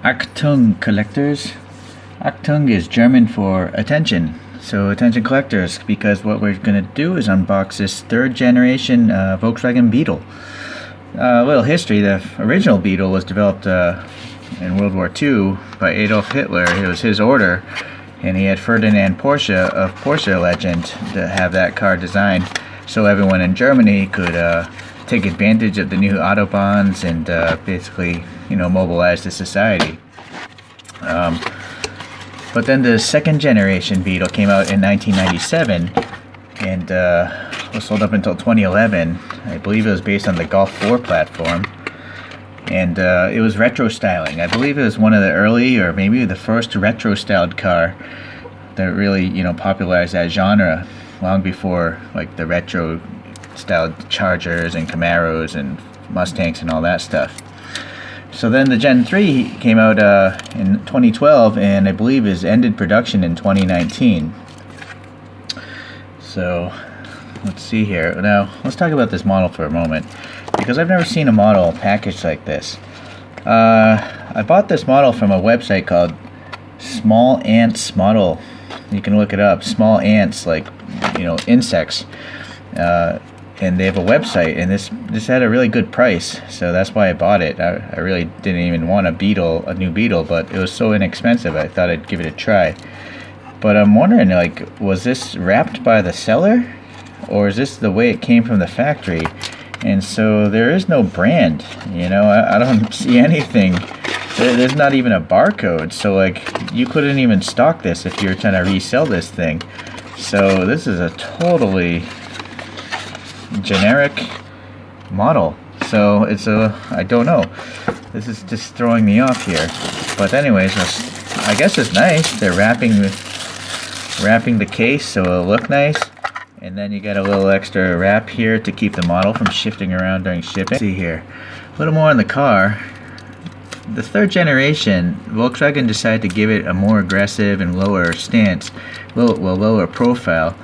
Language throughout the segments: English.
Achtung collectors. Achtung is German for attention. So attention collectors, because what we're going to do is unbox this third generation Volkswagen Beetle. A little history, the original Beetle was developed in World War II by Adolf Hitler. It was his order, and he had Ferdinand Porsche of Porsche legend to have that car designed so everyone in Germany could take advantage of the new autobahns and basically, mobilize the society. But then the second generation Beetle came out in 1997 and was sold up until 2011. I believe it was based on the Golf 4 platform, and it was retro styling. I believe it was one of the early, or maybe the first retro styled car that really popularized that genre, long before like the retro styled Chargers and Camaros and Mustangs and all that stuff. So then the Gen 3 came out in 2012, and I believe is ended production in 2019. So let's see here. Now let's talk about this model for a moment, because I've never seen a model packaged like this. I bought this model from a website called Small Ants Model. You can look it up. Small ants, like insects. And they have a website, and this had a really good price, so that's why I bought it. I really didn't even want a new Beetle, but it was so inexpensive I thought I'd give it a try. But I'm wondering, was this wrapped by the seller, or is this the way it came from the factory? And so there is no brand, I don't see anything. There's not even a barcode, so you couldn't even stock this if you're trying to resell this thing. So this is a totally generic model, so I don't know, this is just throwing me off here. But anyways, I guess it's nice. They're wrapping the case so it'll look nice, and then you got a little extra wrap here to keep the model from shifting around during shipping. See here, a little more on the car. The third generation, Volkswagen decided to give it a more aggressive and lower stance, lower profile,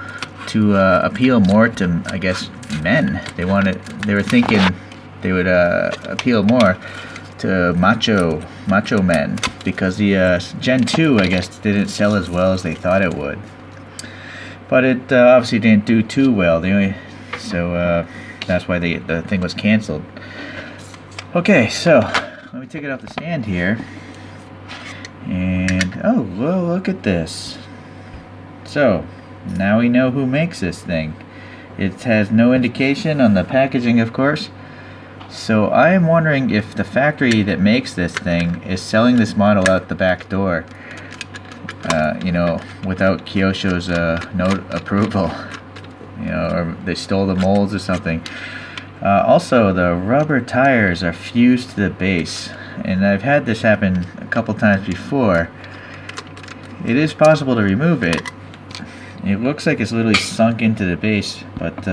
to appeal more to, I guess, men. They were thinking they would appeal more to macho men, because the Gen 2, I guess, didn't sell as well as they thought it would. But it obviously didn't do too well. So that's why the thing was canceled. Okay, so let me take it off the stand here. And oh, well, look at this. So now we know who makes this thing. It has no indication on the packaging, of course. So I am wondering if the factory that makes this thing is selling this model out the back door, without Kyosho's note approval, or they stole the molds or something. Also, the rubber tires are fused to the base, and I've had this happen a couple times before. It is possible to remove it. It looks like it's literally sunk into the base, but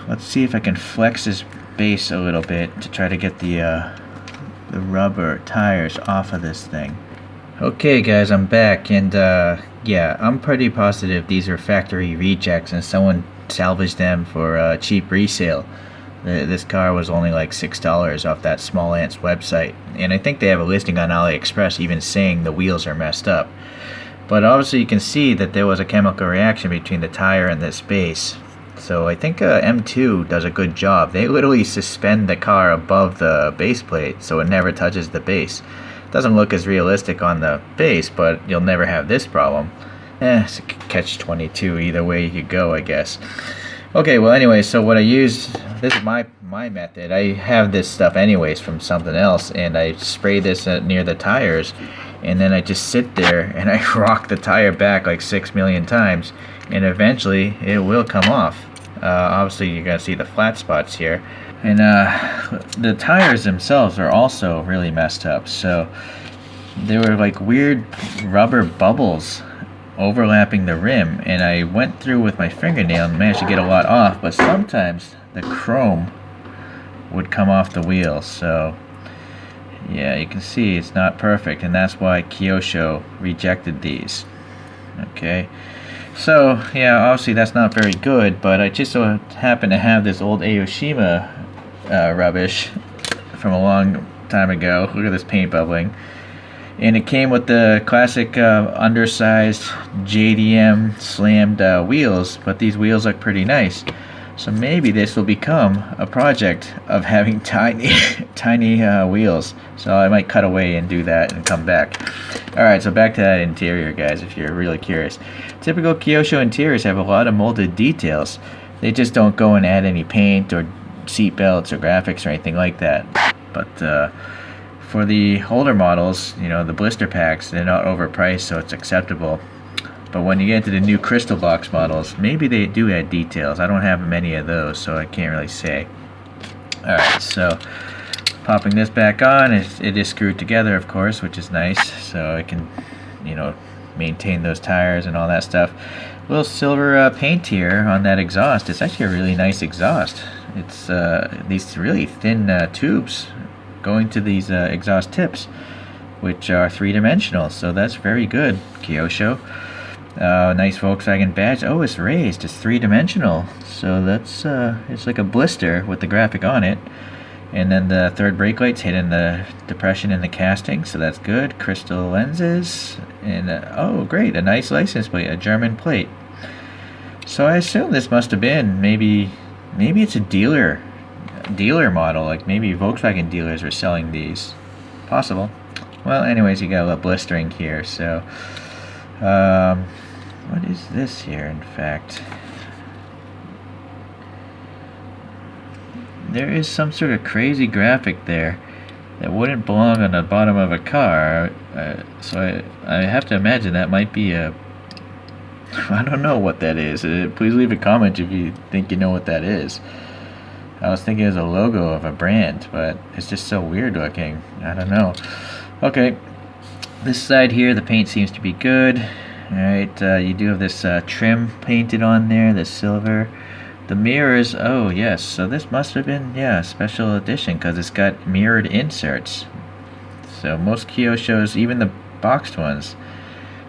let's see if I can flex this base a little bit to try to get the rubber tires off of this thing. Okay guys, I'm back, and yeah, I'm pretty positive these are factory rejects and someone salvaged them for cheap resale. This car was only like $6 off that Small Ants website, and I think they have a listing on AliExpress even saying the wheels are messed up. But obviously you can see that there was a chemical reaction between the tire and this base. So I think M2 does a good job. They literally suspend the car above the base plate so it never touches the base. Doesn't look as realistic on the base, but you'll never have this problem. It's a catch-22 either way you go, I guess. Okay, well anyway, so what I use, this is my method. I have this stuff anyways from something else, and I spray this near the tires, and then I just sit there and I rock the tire back like 6 million times, and eventually it will come off. Obviously you're gonna see the flat spots here, and the tires themselves are also really messed up. So there were like weird rubber bubbles overlapping the rim, and I went through with my fingernail and managed to get a lot off, but sometimes the chrome would come off the wheels. So yeah, you can see it's not perfect, and that's why Kyosho rejected these. Okay, so yeah, obviously that's not very good, but I just so happen to have this old Aoshima rubbish from a long time ago. Look at this paint bubbling. And it came with the classic undersized JDM slammed wheels, but these wheels look pretty nice. So maybe this will become a project of having tiny wheels. So I might cut away and do that and come back. Alright, so back to that interior, guys, if you're really curious. Typical Kyosho interiors have a lot of molded details. They just don't go and add any paint or seat belts or graphics or anything like that. But for the older models, you know, the blister packs, they're not overpriced, so it's acceptable. But when you get into the new crystal box models, maybe they do add details. I don't have many of those, so I can't really say. Alright, so popping this back on, it is screwed together, of course, which is nice. So I can, you know, maintain those tires and all that stuff. A little silver paint here on that exhaust. It's actually a really nice exhaust. It's these really thin tubes going to these exhaust tips, which are three-dimensional, so that's very good, Kyosho. Nice Volkswagen badge. Oh, it's raised. It's three-dimensional, so that's it's like a blister with the graphic on it. And then the third brake light's hidden the depression in the casting, so that's good. Crystal lenses, and oh, great, a nice license plate, a German plate. So I assume this must have been maybe it's a dealer model, like maybe Volkswagen dealers were selling these. Possible. Well, anyways, you got a little blistering here, so what is this here, in fact? There is some sort of crazy graphic there that wouldn't belong on the bottom of a car, so I have to imagine that might be a... I don't know what that is. Please leave a comment if you think you know what that is. I was thinking it was a logo of a brand, but it's just so weird looking. I don't know. Okay, this side here, the paint seems to be good. Alright, you do have this trim painted on there, this silver. The mirrors, oh yes, so this must have been, yeah, a special edition because it's got mirrored inserts. So most Kyoshos, even the boxed ones,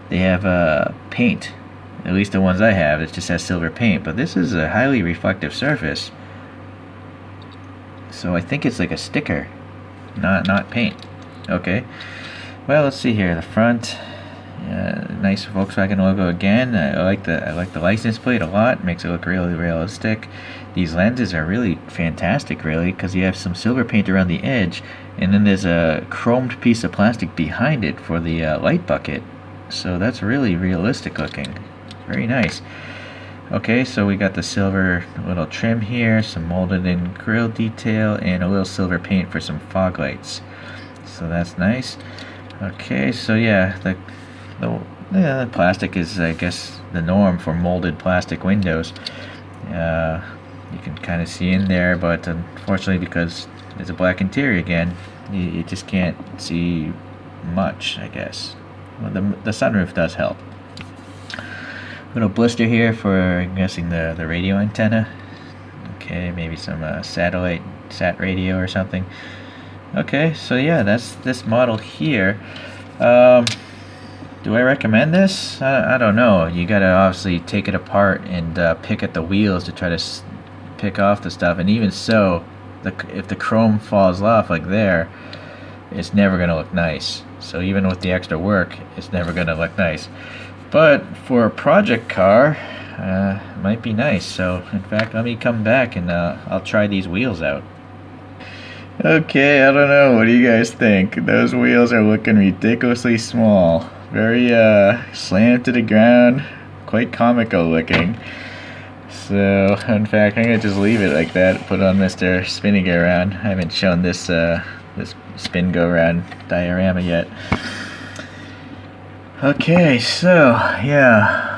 they have paint. At least the ones I have, it just has silver paint. But this is a highly reflective surface. So I think it's like a sticker, not paint. Okay. Well, let's see here. The front, nice Volkswagen logo again. I like the license plate a lot. Makes it look really realistic. These lenses are really fantastic, really, because you have some silver paint around the edge, and then there's a chromed piece of plastic behind it for the light bucket. So that's really realistic looking. Very nice. Okay, so we got the silver little trim here, some molded in grille detail, and a little silver paint for some fog lights. So that's nice. Okay, so yeah, the plastic is, I guess, the norm for molded plastic windows. You can kind of see in there, but unfortunately, because it's a black interior again, you just can't see much, I guess. Well, the sunroof does help. Little blister here for, I'm guessing, the radio antenna. Okay, maybe some sat radio or something. Okay, so yeah, that's this model here. Do I recommend this? I don't know. You gotta obviously take it apart and pick at the wheels to try to pick off the stuff. And even so, if the chrome falls off like there, it's never gonna look nice. So even with the extra work, it's never gonna look nice. But for a project car, it might be nice. So in fact, let me come back and I'll try these wheels out. Okay, I don't know. What do you guys think? Those wheels are looking ridiculously small. Very slammed to the ground. Quite comical looking. So in fact, I'm gonna just leave it like that. Put on Mr. Spinning Go Around. I haven't shown this this spin go around diorama yet. Okay, so yeah,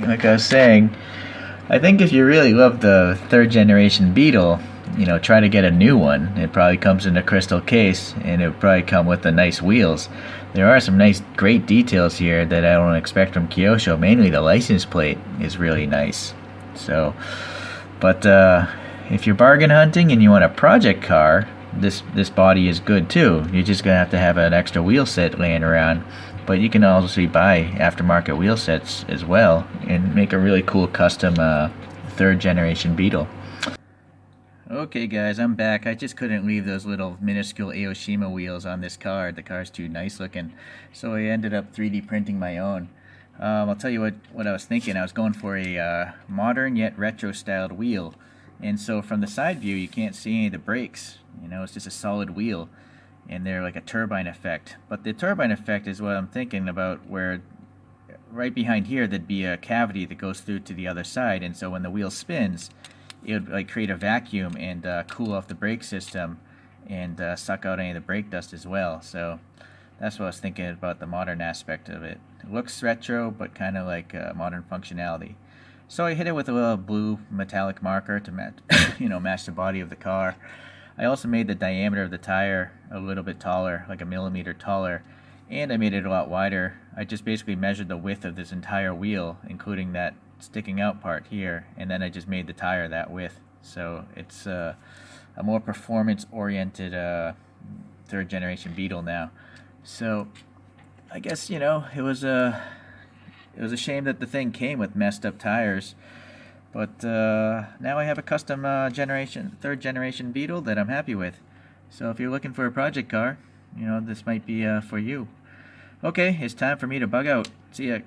like I was saying, I think if you really love the third generation Beetle, you know, try to get a new one. It probably comes in a crystal case, and it'll probably come with the nice wheels. There are some nice, great details here that I don't expect from Kyosho. Mainly the license plate is really nice. So, but if you're bargain hunting and you want a project car, this body is good too. You're just gonna have to have an extra wheel set laying around, but you can also buy aftermarket wheel sets as well and make a really cool custom third generation Beetle. Okay guys, I'm back. I just couldn't leave those little minuscule Aoshima wheels on this car. The car's too nice looking. So I ended up 3D printing my own. I'll tell you what I was thinking. I was going for a modern yet retro styled wheel. And so from the side view you can't see any of the brakes. You know, it's just a solid wheel. And they're like a turbine effect. But the turbine effect is what I'm thinking about, where right behind here there'd be a cavity that goes through to the other side. And so when the wheel spins, it would like create a vacuum and cool off the brake system and suck out any of the brake dust as well. So that's what I was thinking about the modern aspect of it. It looks retro, but kind of like modern functionality. So I hit it with a little blue metallic marker to match, match the body of the car. I also made the diameter of the tire a little bit taller, like a millimeter taller, and I made it a lot wider. I just basically measured the width of this entire wheel, including that sticking out part here, and then I just made the tire that width. So it's a more performance-oriented third generation Beetle now. So I guess it was a shame that the thing came with messed up tires, but now I have a custom third generation Beetle that I'm happy with. So if you're looking for a project car, this might be for you. Okay, it's time for me to bug out. See ya.